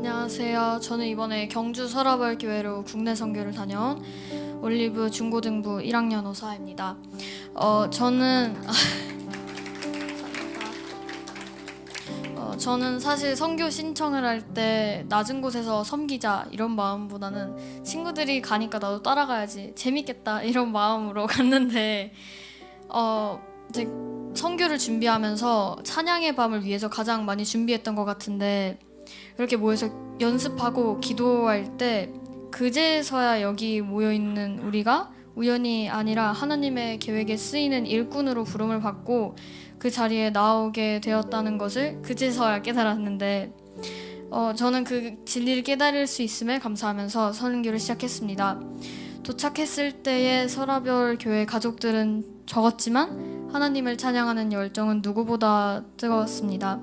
안녕하세요. 저는 이번에 경주 서라벌 교회로 국내 선교를 다녀온 올리브 중고등부 1학년 오사입니다. 저는 저는 사실 선교 신청을 할 때 낮은 곳에서 섬기자 이런 마음보다는 친구들이 가니까 나도 따라가야지 재밌겠다 이런 마음으로 갔는데 이제 선교를 준비하면서 찬양의 밤을 위해서 가장 많이 준비했던 것 같은데 이렇게 모여서 연습하고 기도할 때 그제서야 여기 모여있는 우리가 우연이 아니라 하나님의 계획에 쓰이는 일꾼으로 부름을 받고 그 자리에 나오게 되었다는 것을 그제서야 깨달았는데 저는 그 진리를 깨달을 수 있음에 감사하면서 선교를 시작했습니다. 도착했을 때의 서라벌 교회 가족들은 적었지만 하나님을 찬양하는 열정은 누구보다 뜨거웠습니다.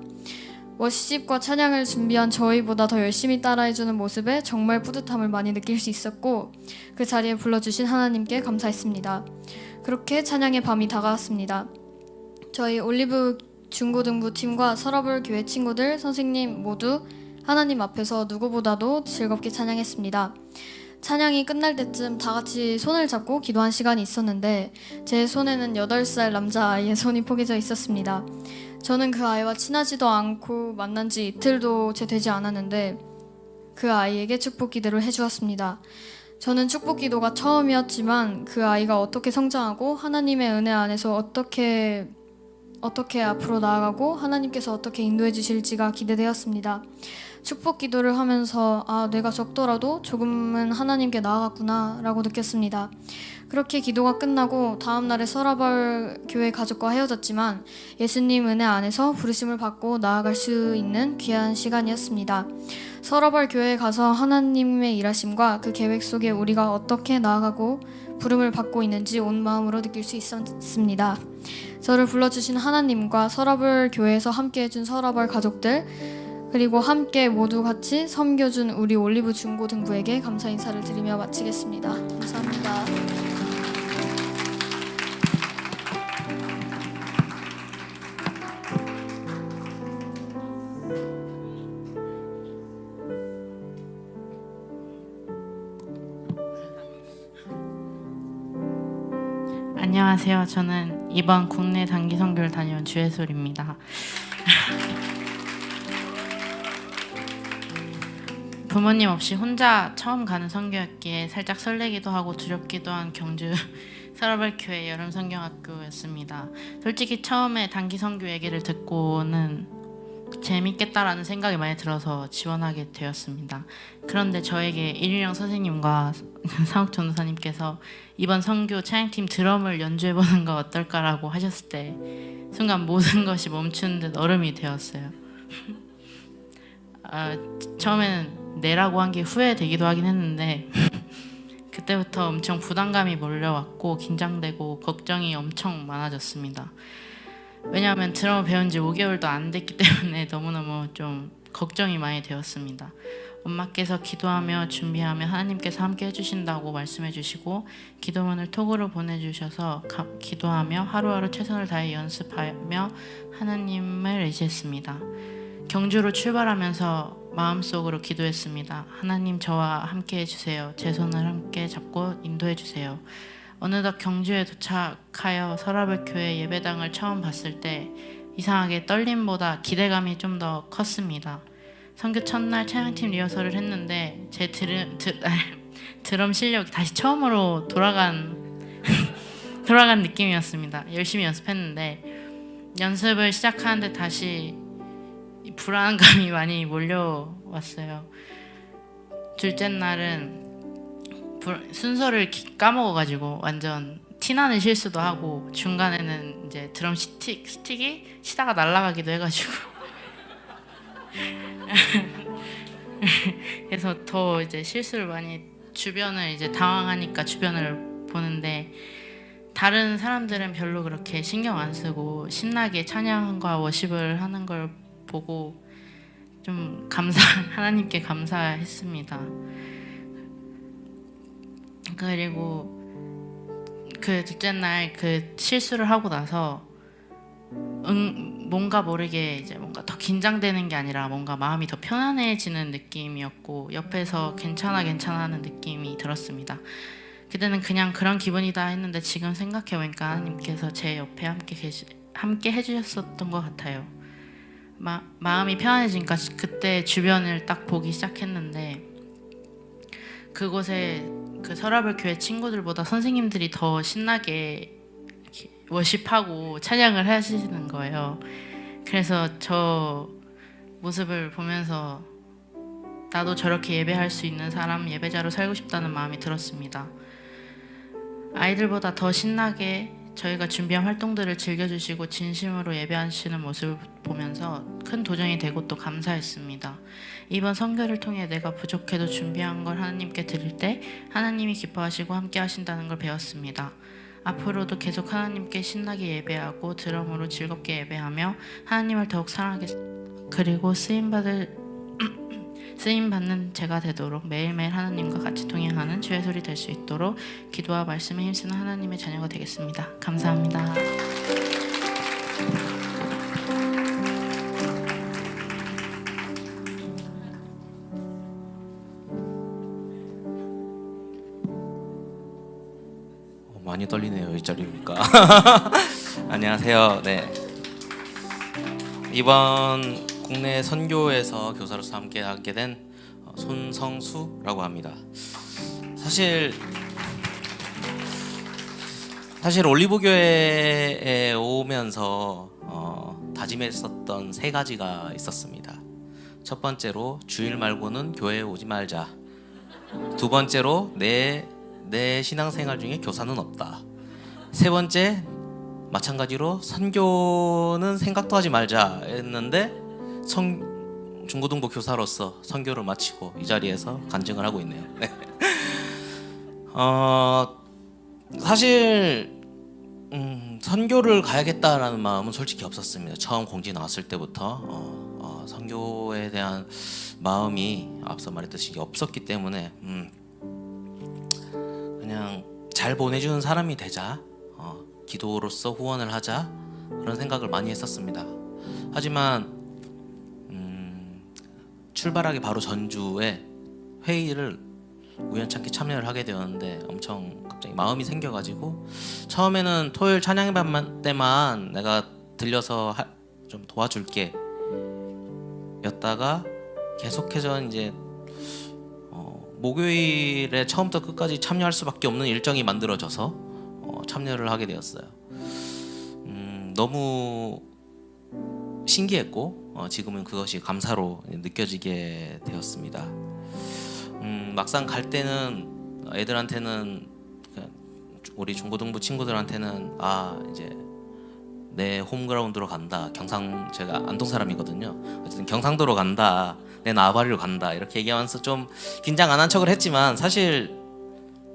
워시집과 찬양을 준비한 저희보다 더 열심히 따라해주는 모습에 정말 뿌듯함을 많이 느낄 수 있었고 그 자리에 불러주신 하나님께 감사했습니다. 그렇게 찬양의 밤이 다가왔습니다. 저희 올리브 중고등부 팀과 서라벌 교회 친구들, 선생님 모두 하나님 앞에서 누구보다도 즐겁게 찬양했습니다. 찬양이 끝날 때쯤 다 같이 손을 잡고 기도한 시간이 있었는데 제 손에는 8살 남자아이의 손이 포개져 있었습니다. 저는 그 아이와 친하지도 않고 만난 지 이틀도 채 되지 않았는데 그 아이에게 축복 기도를 해주었습니다. 저는 축복 기도가 처음이었지만 그 아이가 어떻게 성장하고 하나님의 은혜 안에서 어떻게 앞으로 나아가고 하나님께서 어떻게 인도해 주실지가 기대되었습니다. 축복 기도를 하면서 내가 적더라도 조금은 하나님께 나아갔구나 라고 느꼈습니다. 그렇게 기도가 끝나고 다음날에 서라벌 교회 가족과 헤어졌지만 예수님 은혜 안에서 부르심을 받고 나아갈 수 있는 귀한 시간이었습니다. 서라벌 교회에 가서 하나님의 일하심과 그 계획 속에 우리가 어떻게 나아가고 부름을 받고 있는지 온 마음으로 느낄 수 있었습니다. 저를 불러주신 하나님과 서라벌 교회에서 함께 해준 서라벌 가족들 그리고 함께 모두 같이 섬겨준 우리 올리브 중고등부에게 감사 인사를 드리며 마치겠습니다. 감사합니다. 안녕하세요. 저는 이번 국내 단기 선교를 다녀온 주혜솔입니다. 부모님 없이 혼자 처음 가는 선교였기에 살짝 설레기도 하고 두렵기도 한 경주 서라벌 교회 여름 선교학교였습니다. 솔직히 처음에 단기 선교 얘기를 듣고는 재밌겠다라는 생각이 많이 들어서 지원하게 되었습니다. 그런데 저에게 일일영 선생님과 사옥 전도사님께서 이번 선교 찬양팀 드럼을 연주해보는 거 어떨까라고 하셨을 때 순간 모든 것이 멈춘 듯 얼음이 되었어요. 처음에는 네라고 한 게 후회되기도 하긴 했는데 그때부터 엄청 부담감이 몰려왔고 긴장되고 걱정이 엄청 많아졌습니다. 왜냐하면 드럼을 배운 지 5개월도 안 됐기 때문에 너무너무 좀 걱정이 많이 되었습니다. 엄마께서 기도하며 준비하며 하나님께서 함께 해주신다고 말씀해 주시고 기도문을 톡으로 보내주셔서 기도하며 하루하루 최선을 다해 연습하며 하나님을 의지했습니다. 경주로 출발하면서 마음속으로 기도했습니다. 하나님 저와 함께 해주세요. 제 손을 함께 잡고 인도해 주세요. 어느덧 경주에 도착하여 서라벌 교회 예배당을 처음 봤을 때 이상하게 떨림보다 기대감이 좀 더 컸습니다. 선교 첫날 찬양팀 리허설을 했는데 제 드럼 실력이 다시 처음으로 돌아간 느낌이었습니다. 열심히 연습했는데 연습을 시작하는데 다시 불안감이 많이 몰려왔어요. 둘째 날은 순서를 까먹어가지고 완전 티나는 실수도 하고 중간에는 이제 드럼 스틱이 치다가 날아가기도 해가지고 그래서 더 이제 실수를 많이 주변을 이제 당황하니까 주변을 보는데 다른 사람들은 별로 그렇게 신경 안 쓰고 신나게 찬양과 워십을 하는 걸 보고 좀 하나님께 감사했습니다. 그리고 그 둘째 날 그 실수를 하고 나서 뭔가 모르게 이제 뭔가 더 긴장되는 게 아니라 뭔가 마음이 더 편안해지는 느낌이었고 옆에서 괜찮아 괜찮아 하는 느낌이 들었습니다. 그때는 그냥 그런 기분이다 했는데 지금 생각해 보니까 하나님께서 제 옆에 함께 해주셨었던 것 같아요. 마음이 편안해지니까 그때 주변을 딱 보기 시작했는데 그곳에 그 서라벌 교회 친구들보다 선생님들이 더 신나게 워십하고 찬양을 하시는 거예요. 그래서 저 모습을 보면서 나도 저렇게 예배할 수 있는 사람, 예배자로 살고 싶다는 마음이 들었습니다. 아이들보다 더 신나게 저희가 준비한 활동들을 즐겨주시고 진심으로 예배하시는 모습을 보면서 큰 도전이 되고 또 감사했습니다. 이번 선교를 통해 내가 부족해도 준비한 걸 하나님께 드릴 때 하나님이 기뻐하시고 함께 하신다는 걸 배웠습니다. 앞으로도 계속 하나님께 신나게 예배하고 드럼으로 즐겁게 예배하며 하나님을 더욱 사랑하겠습니다. 그리고 쓰임받는 제가 되도록 매일매일 하나님과 같이 동행하는 주의 소리 될 수 있도록 기도와 말씀에 힘쓰는 하나님의 자녀가 되겠습니다. 감사합니다. 많이 떨리네요, 이 자리니까. 안녕하세요. 네. 이번 국내 선교에서 교사로서 함께하게 된 손성수라고 합니다. 사실 올리브교회에 오면서 다짐했었던 세 가지가 있었습니다. 첫 번째로 주일 말고는 교회에 오지 말자. 두 번째로 내 신앙생활 중에 교사는 없다. 세 번째, 마찬가지로 선교는 생각도 하지 말자 했는데 중고등부 교사로서 선교를 마치고 이 자리에서 간증을 하고 있네요. 네. 사실 선교를 가야겠다라는 마음은 솔직히 없었습니다. 처음 공지 나왔을 때부터 선교에 대한 마음이 앞서 말했듯이 없었기 때문에 그냥 잘 보내주는 사람이 되자, 기도로서 후원을 하자, 그런 생각을 많이 했었습니다. 하지만 출발하기 바로 전주에 회의를 우연찮게 참여를 하게 되었는데 엄청 갑자기 마음이 생겨가지고 처음에는 토요일 찬양반 때만 내가 들려서 좀 도와줄게 였다가 계속해서 이제 목요일에 처음부터 끝까지 참여할 수밖에 없는 일정이 만들어져서 참여를 하게 되었어요. 너무 신기했고 지금은 그것이 감사로 느껴지게 되었습니다. 막상 갈 때는 애들한테는, 우리 중고등부 친구들한테는 이제 내 홈그라운드로 간다. 제가 안동 사람이거든요. 어쨌든 경상도로 간다. 내 나바리로 간다. 이렇게 얘기하면서 좀 긴장 안 한 척을 했지만 사실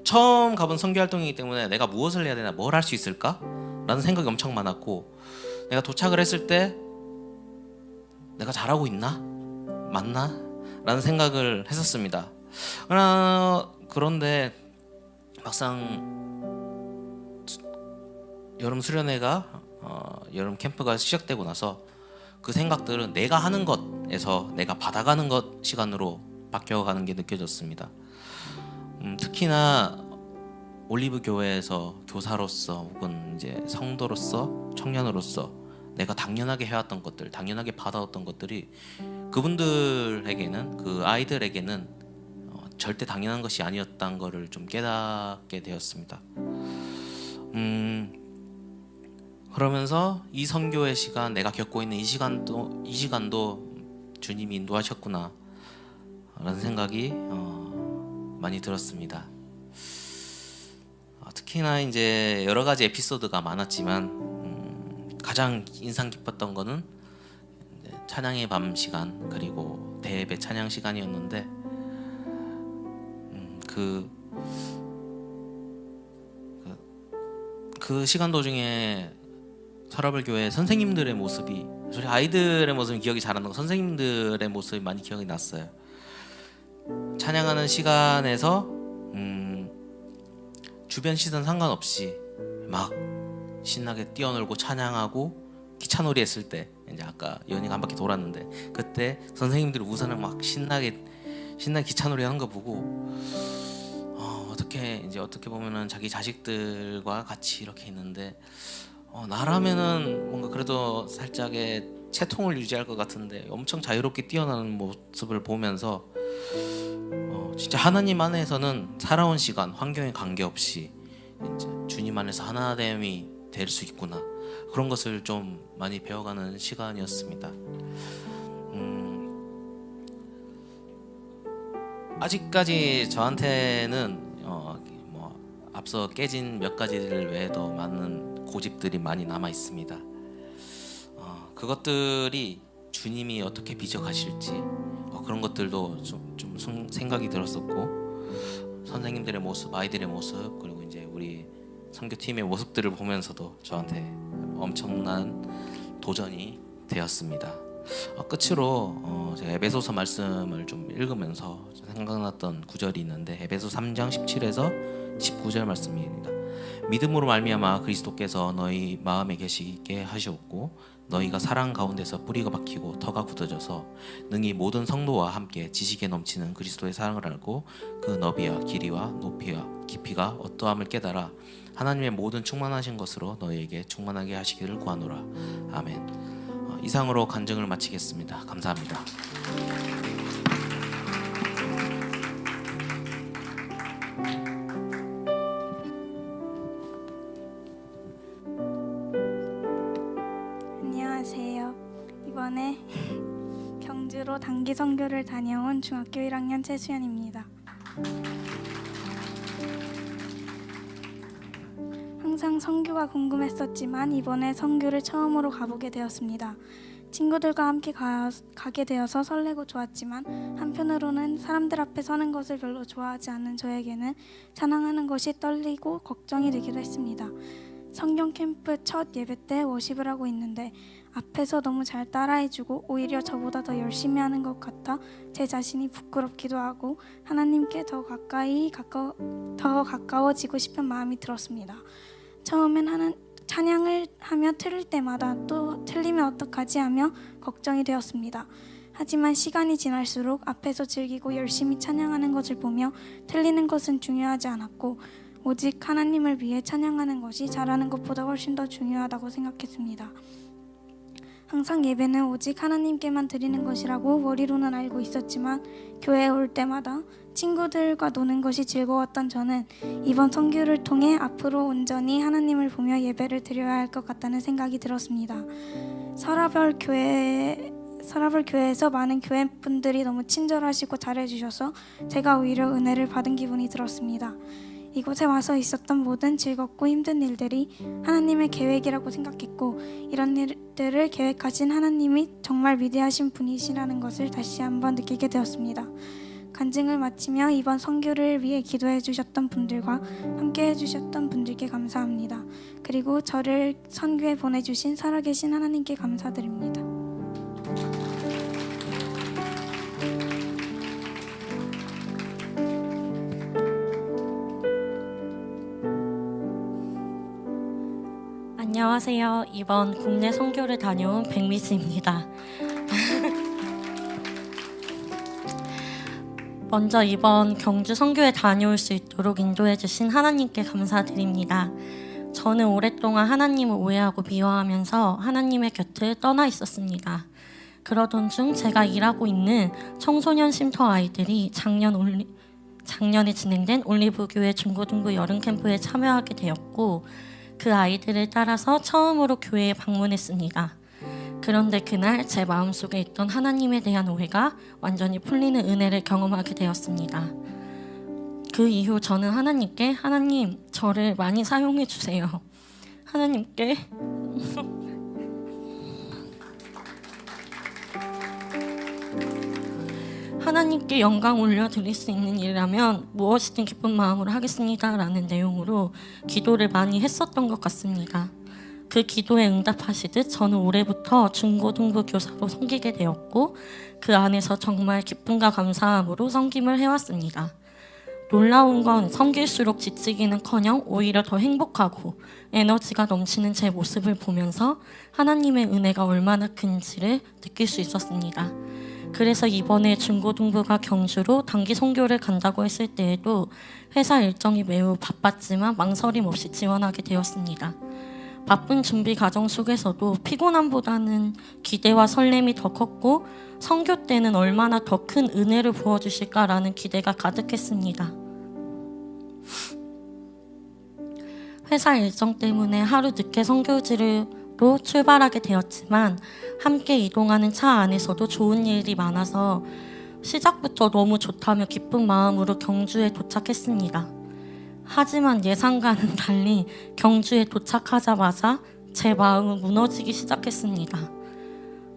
처음 가본 선교 활동이기 때문에 내가 무엇을 해야 되나, 뭘 할 수 있을까? 라는 생각이 엄청 많았고, 내가 도착을 했을 때 내가 잘하고 있나? 맞나? 라는 생각을 했었습니다. 그런데 막상 여름 수련회가 여름 캠프가 시작되고 나서 그 생각들은 내가 하는 것에서 내가 받아가는 것 시간으로 바뀌어가는 게 느껴졌습니다. 특히나 올리브 교회에서 교사로서 혹은 이제 성도로서 청년으로서 내가 당연하게 해왔던 것들, 당연하게 받아왔던 것들이 그분들에게는, 그 아이들에게는 절대 당연한 것이 아니었다는 것을 좀 깨닫게 되었습니다. 그러면서 이 선교의 시간, 내가 겪고 있는 이 시간도 주님이 인도하셨구나 라는 생각이 많이 들었습니다. 특히나 이제 여러 가지 에피소드가 많았지만 가장 인상 깊었던 거는 찬양의 밤 시간, 그리고 대예배 찬양 시간이었는데 그 시간 도중에 서라벌 교회 선생님들의 모습이, 저희 아이들의 모습은 기억이 잘 안 나고 선생님들의 모습이 많이 기억이 났어요. 찬양하는 시간에서 주변 시선 상관없이 막 신나게 뛰어놀고 찬양하고 기차놀이 했을 때 이제 아까 연희가 한 바퀴 돌았는데 그때 선생님들이 우선을 막 신나게 기차놀이 하는 거 보고 어떻게 보면은 자기 자식들과 같이 이렇게 있는데 나라면은 뭔가 그래도 살짝의 채통을 유지할 것 같은데 엄청 자유롭게 뛰어나는 모습을 보면서 진짜 하나님 안에서는 살아온 시간, 환경에 관계없이 이제 주님 안에서 하나됨이 될 수 있구나, 그런 것을 좀 많이 배워가는 시간이었습니다. 아직까지 저한테는 앞서 깨진 몇 가지들 외에도 많은 고집들이 많이 남아 있습니다. 그것들이 주님이 어떻게 빚어가실지 그런 것들도 좀 생각이 들었었고, 선생님들의 모습, 아이들의 모습, 그리고 이제 우리 선교팀의 모습들을 보면서도 저한테 엄청난 도전이 되었습니다. 끝으로 제가 에베소서 말씀을 좀 읽으면서 생각났던 구절이 있는데, 에베소 3장 17에서 19절 말씀입니다. 믿음으로 말미암아 그리스도께서 너희 마음에 계시게 하셨고 너희가 사랑 가운데서 뿌리가 박히고 터가 굳어져서 능히 모든 성도와 함께 지식에 넘치는 그리스도의 사랑을 알고 그 너비와 길이와 높이와 깊이가 어떠함을 깨달아 하나님의 모든 충만하신 것으로 너희에게 충만하게 하시기를 구하노라. 아멘. 이상으로 간증을 마치겠습니다. 감사합니다. 안녕하세요. 이번에 경주로 단기 선교를 다녀온 중학교 1학년 최수연입니다. 항상 선교가 궁금했었지만 이번에 선교를 처음으로 가보게 되었습니다. 친구들과 함께 가게 되어서 설레고 좋았지만 한편으로는 사람들 앞에 서는 것을 별로 좋아하지 않는 저에게는 찬양하는 것이 떨리고 걱정이 되기도 했습니다. 성경 캠프 첫 예배 때 워십을 하고 있는데 앞에서 너무 잘 따라해주고 오히려 저보다 더 열심히 하는 것 같아 제 자신이 부끄럽기도 하고 하나님께 더 가까워지고 싶은 마음이 들었습니다. 처음엔 찬양을 하며 틀릴 때마다 또 틀리면 어떡하지 하며 걱정이 되었습니다. 하지만 시간이 지날수록 앞에서 즐기고 열심히 찬양하는 것을 보며 틀리는 것은 중요하지 않았고 오직 하나님을 위해 찬양하는 것이 잘하는 것보다 훨씬 더 중요하다고 생각했습니다. 항상 예배는 오직 하나님께만 드리는 것이라고 머리로는 알고 있었지만 교회에 올 때마다 친구들과 노는 것이 즐거웠던 저는 이번 선교를 통해 앞으로 온전히 하나님을 보며 예배를 드려야 할 것 같다는 생각이 들었습니다. 서라벌 교회에서 많은 교회분들이 너무 친절하시고 잘해주셔서 제가 오히려 은혜를 받은 기분이 들었습니다. 이곳에 와서 있었던 모든 즐겁고 힘든 일들이 하나님의 계획이라고 생각했고 이런 일들을 계획하신 하나님이 정말 위대하신 분이시라는 것을 다시 한번 느끼게 되었습니다. 간증을 마치며 이번 선교를 위해 기도해 주셨던 분들과 함께 해주셨던 분들께 감사합니다. 그리고 저를 선교에 보내주신 살아계신 하나님께 감사드립니다. 안녕하세요. 이번 국내 선교를 다녀온 백미스입니다. 먼저 이번 경주 선교에 다녀올 수 있도록 인도해 주신 하나님께 감사드립니다. 저는 오랫동안 하나님을 오해하고 미워하면서 하나님의 곁을 떠나 있었습니다. 그러던 중 제가 일하고 있는 청소년 쉼터 아이들이 작년에 진행된 올리브교회 중고등부 여름 캠프에 참여하게 되었고 그 아이들을 따라서 처음으로 교회에 방문했습니다. 그런데 그날 제 마음속에 있던 하나님에 대한 오해가 완전히 풀리는 은혜를 경험하게 되었습니다. 그 이후 저는 하나님께 하나님 저를 많이 사용해 주세요. 하나님께 영광 올려드릴 수 있는 일이라면 무엇이든 기쁜 마음으로 하겠습니다 라는 내용으로 기도를 많이 했었던 것 같습니다. 그 기도에 응답하시듯 저는 올해부터 중고등부 교사로 섬기게 되었고 그 안에서 정말 기쁨과 감사함으로 섬김을 해왔습니다. 놀라운 건 섬길수록 지치기는커녕 오히려 더 행복하고 에너지가 넘치는 제 모습을 보면서 하나님의 은혜가 얼마나 큰지를 느낄 수 있었습니다. 그래서 이번에 중고등부가 경주로 단기 선교를 간다고 했을 때에도 회사 일정이 매우 바빴지만 망설임 없이 지원하게 되었습니다. 바쁜 준비 과정 속에서도 피곤함보다는 기대와 설렘이 더 컸고 선교 때는 얼마나 더 큰 은혜를 부어주실까라는 기대가 가득했습니다. 회사 일정 때문에 하루 늦게 선교지로 출발하게 되었지만 함께 이동하는 차 안에서도 좋은 일이 많아서 시작부터 너무 좋다며 기쁜 마음으로 경주에 도착했습니다. 하지만 예상과는 달리 경주에 도착하자마자 제 마음은 무너지기 시작했습니다.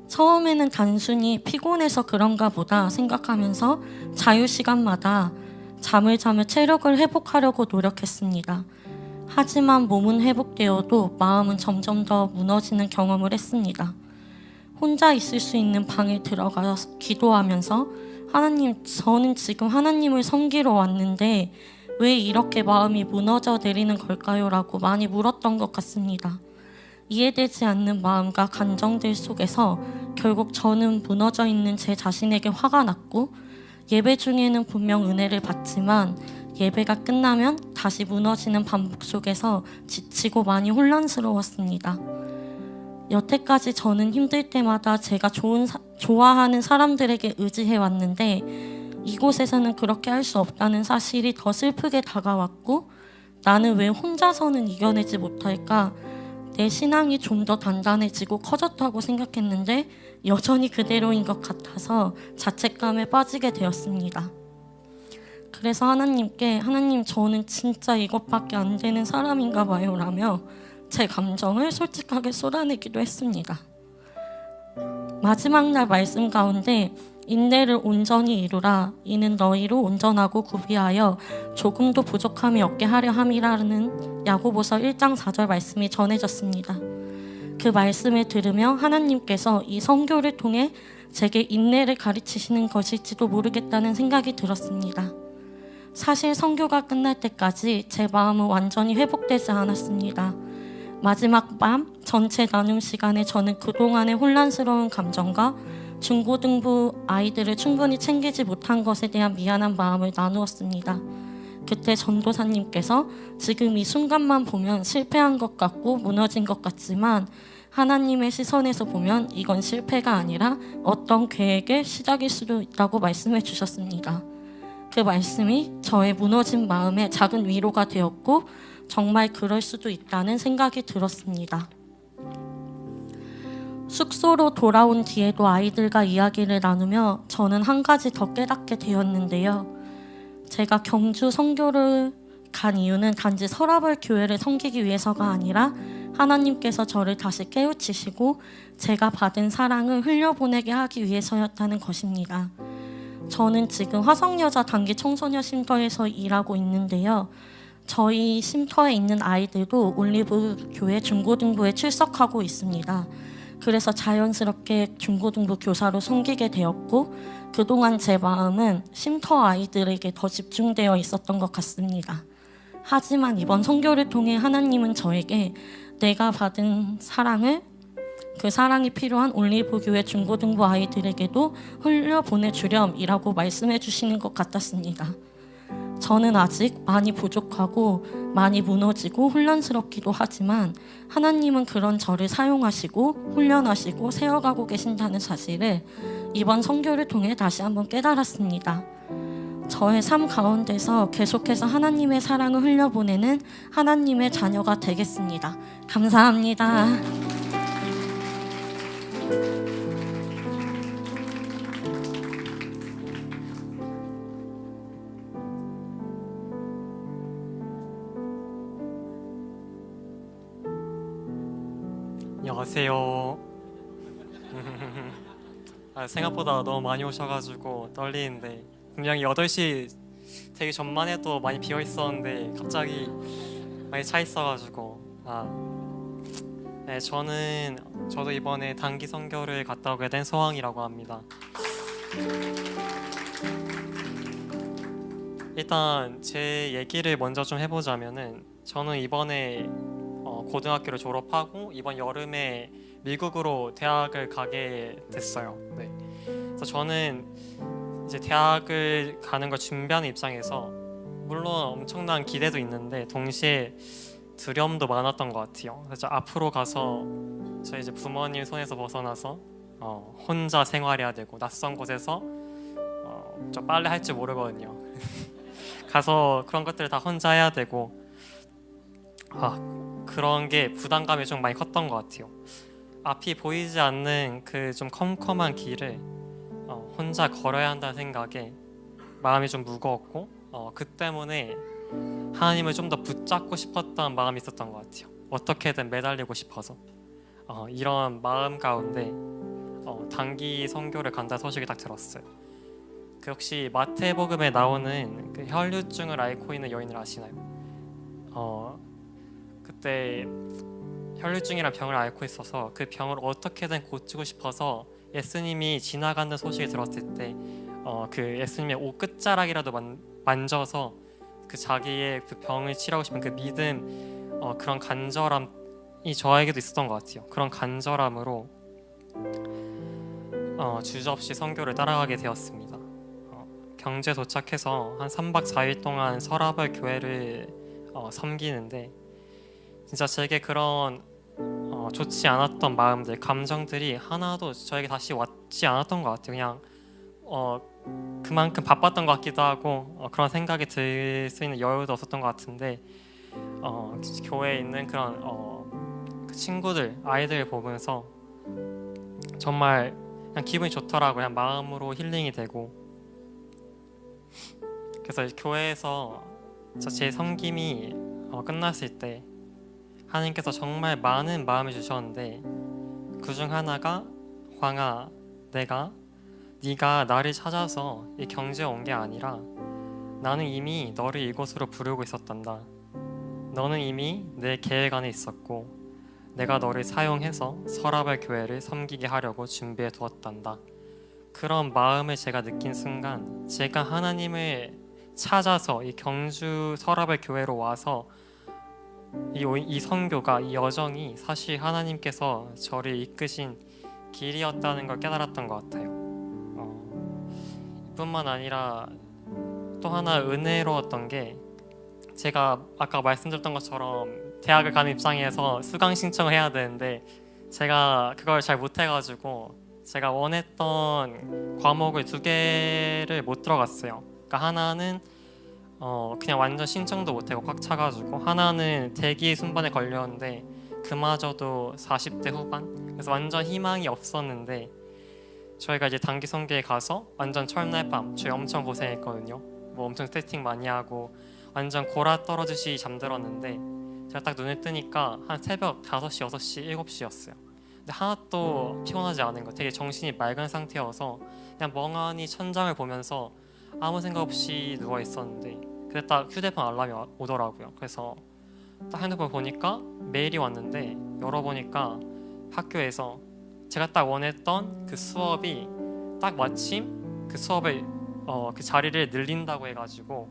처음에는 단순히 피곤해서 그런가 보다 생각하면서 자유시간마다 잠을 자며 체력을 회복하려고 노력했습니다. 하지만 몸은 회복되어도 마음은 점점 더 무너지는 경험을 했습니다. 혼자 있을 수 있는 방에 들어가서 기도하면서 하나님, 저는 지금 하나님을 섬기러 왔는데 왜 이렇게 마음이 무너져 내리는 걸까요? 라고 많이 물었던 것 같습니다. 이해되지 않는 마음과 감정들 속에서 결국 저는 무너져 있는 제 자신에게 화가 났고 예배 중에는 분명 은혜를 받지만 예배가 끝나면 다시 무너지는 반복 속에서 지치고 많이 혼란스러웠습니다. 여태까지 저는 힘들 때마다 제가 좋아하는 사람들에게 의지해 왔는데 이곳에서는 그렇게 할 수 없다는 사실이 더 슬프게 다가왔고 나는 왜 혼자서는 이겨내지 못할까? 내 신앙이 좀 더 단단해지고 커졌다고 생각했는데 여전히 그대로인 것 같아서 자책감에 빠지게 되었습니다. 그래서 하나님께 하나님 저는 진짜 이것밖에 안 되는 사람인가 봐요 라며 제 감정을 솔직하게 쏟아내기도 했습니다. 마지막 날 말씀 가운데 인내를 온전히 이루라 이는 너희로 온전하고 구비하여 조금도 부족함이 없게 하려 함이라는 야고보서 1장 4절 말씀이 전해졌습니다. 그 말씀을 들으며 하나님께서 이 선교를 통해 제게 인내를 가르치시는 것일지도 모르겠다는 생각이 들었습니다. 사실 선교가 끝날 때까지 제 마음은 완전히 회복되지 않았습니다. 마지막 밤 전체 나눔 시간에 저는 그동안의 혼란스러운 감정과 중고등부 아이들을 충분히 챙기지 못한 것에 대한 미안한 마음을 나누었습니다. 그때 전도사님께서 지금 이 순간만 보면 실패한 것 같고 무너진 것 같지만 하나님의 시선에서 보면 이건 실패가 아니라 어떤 계획의 시작일 수도 있다고 말씀해 주셨습니다. 그 말씀이 저의 무너진 마음에 작은 위로가 되었고 정말 그럴 수도 있다는 생각이 들었습니다. 숙소로 돌아온 뒤에도 아이들과 이야기를 나누며 저는 한 가지 더 깨닫게 되었는데요. 제가 경주 선교를 간 이유는 단지 서라벌 교회를 섬기기 위해서가 아니라 하나님께서 저를 다시 깨우치시고 제가 받은 사랑을 흘려보내게 하기 위해서였다는 것입니다. 저는 지금 화성여자 단기 청소년 쉼터에서 일하고 있는데요. 저희 쉼터에 있는 아이들도 올리브 교회 중고등부에 출석하고 있습니다. 그래서 자연스럽게 중고등부 교사로 섬기게 되었고 그동안 제 마음은 쉼터 아이들에게 더 집중되어 있었던 것 같습니다. 하지만 이번 선교를 통해 하나님은 저에게 내가 받은 사랑을 그 사랑이 필요한 올리브 교회 중고등부 아이들에게도 흘려보내주렴이라고 말씀해 주시는 것 같았습니다. 저는 아직 많이 부족하고 많이 무너지고 혼란스럽기도 하지만 하나님은 그런 저를 사용하시고 훈련하시고 세워가고 계신다는 사실을 이번 선교를 통해 다시 한번 깨달았습니다. 저의 삶 가운데서 계속해서 하나님의 사랑을 흘려보내는 하나님의 자녀가 되겠습니다. 감사합니다. 안녕하세요. 생각보다 너무 많이 오셔가지고 떨리는데 분명히 8시 되기 전만 해도 많이 비어 있었는데 갑자기 많이 차 있어가지고 네, 저도 이번에 단기 선교를 갔다 오게 된 소황이라고 합니다. 일단 제 얘기를 먼저 좀 해보자면은 저는 이번에 고등학교를 졸업하고 이번 여름에 미국으로 대학을 가게 됐어요. 네. 그래서 저는 이제 대학을 가는 걸 준비하는 입장에서 물론 엄청난 기대도 있는데 동시에 두려움도 많았던 것 같아요. 그래서 앞으로 가서 저희 이제 부모님 손에서 벗어나서 혼자 생활해야 되고 낯선 곳에서 저 빨래 할 줄 모르거든요. 가서 그런 것들을 다 혼자 해야 되고 그런 게 부담감이 좀 많이 컸던 것 같아요. 앞이 보이지 않는 그 좀 컴컴한 길을 혼자 걸어야 한다는 생각에 마음이 좀 무거웠고 그 때문에 하나님을 좀 더 붙잡고 싶었던 마음이 있었던 것 같아요. 어떻게든 매달리고 싶어서 이런 마음 가운데 단기 선교를 간다는 소식이 딱 들었어요. 그 혹시 마태복음에 나오는 그 혈류증을 앓고 있는 여인을 아시나요? 그때 혈류증이란 병을 앓고 있어서 그 병을 어떻게든 고치고 싶어서 예수님이 지나가는 소식을 들었을 때 그 예수님의 옷 끝자락이라도 만져서 그 자기의 그 병을 치료하고 싶은 그 믿음, 그런 간절함이 저에게도 있었던 것 같아요. 그런 간절함으로 주저없이 선교를 따라가게 되었습니다. 경주에 도착해서 한 3박 4일 동안 서라벌 교회를 섬기는데 진짜 제게 그런 좋지 않았던 마음들, 감정들이 하나도 저에게 다시 왔지 않았던 것 같아요. 그냥 그만큼 바빴던 것 같기도 하고 그런 생각이 들 수 있는 여유도 없었던 것 같은데 교회에 있는 그런 그 친구들, 아이들 보면서 정말 그냥 기분이 좋더라고요. 그냥 마음으로 힐링이 되고 그래서 교회에서 제 섬김이 끝났을 때 하나님께서 정말 많은 마음을 주셨는데 그중 하나가 황아, 네가 나를 찾아서 이 경주에 온 게 아니라 나는 이미 너를 이곳으로 부르고 있었단다. 너는 이미 내 계획 안에 있었고 내가 너를 사용해서 서라벌 교회를 섬기게 하려고 준비해 두었단다. 그런 마음을 제가 느낀 순간 제가 하나님을 찾아서 이 경주 서라벌 교회로 와서 이 선교가, 이 여정이 사실 하나님께서 저를 이끄신 길이었다는 걸 깨달았던 것 같아요. 뿐만 아니라 또 하나 은혜로웠던 게 제가 아까 말씀드렸던 것처럼 대학을 가는 입장에서 수강 신청을 해야 되는데 제가 그걸 잘 못해가지고 제가 원했던 과목을 2개를 못 들어갔어요. 그러니까 하나는 그냥 완전 신청도 못하고 꽉 차가지고 하나는 대기 순번에 걸렸는데 그마저도 40대 후반 그래서 완전 희망이 없었는데 저희가 이제 단기 선교에 가서 완전 철날 밤 저희 엄청 고생했거든요. 뭐 엄청 세팅 많이 하고 완전 골아 떨어지시 잠들었는데 제가 딱 눈을 뜨니까 한 새벽 5시, 6시, 7시였어요. 근데 하나도 피곤하지 않은 거, 되게 정신이 맑은 상태여서 그냥 멍하니 천장을 보면서 아무 생각 없이 누워 있었는데 그때 딱 휴대폰 알람이 오더라고요. 그래서 딱 핸드폰 보니까 메일이 왔는데 열어보니까 학교에서 제가 딱 원했던 그 수업이 딱 마침 그 수업을 그 자리를 늘린다고 해가지고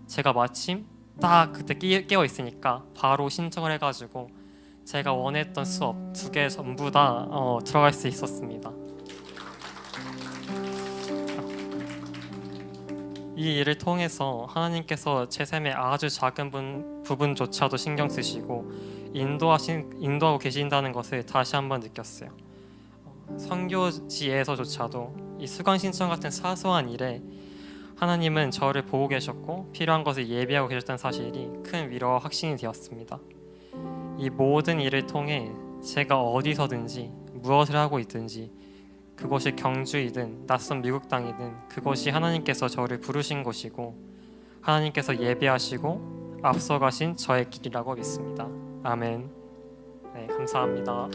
제가 마침 딱 그때 깨어 있으니까 바로 신청을 해가지고 제가 원했던 수업 2개 전부 다 들어갈 수 있었습니다. 이 일을 통해서 하나님께서 제 삶의 아주 작은 부분조차도 신경 쓰시고 인도하고 계신다는 것을 다시 한번 느꼈어요. 선교지에서조차도 이 수강 신청 같은 사소한 일에 하나님은 저를 보고 계셨고 필요한 것을 예비하고 계셨다는 사실이 큰 위로와 확신이 되었습니다. 이 모든 일을 통해 제가 어디서든지 무엇을 하고 있든지 그곳이 경주이든 낯선 미국 땅이든 그곳이 하나님께서 저를 부르신 곳이고 하나님께서 예배하시고 앞서가신 저의 길이라고 믿습니다. 아멘. 네, 감사합니다.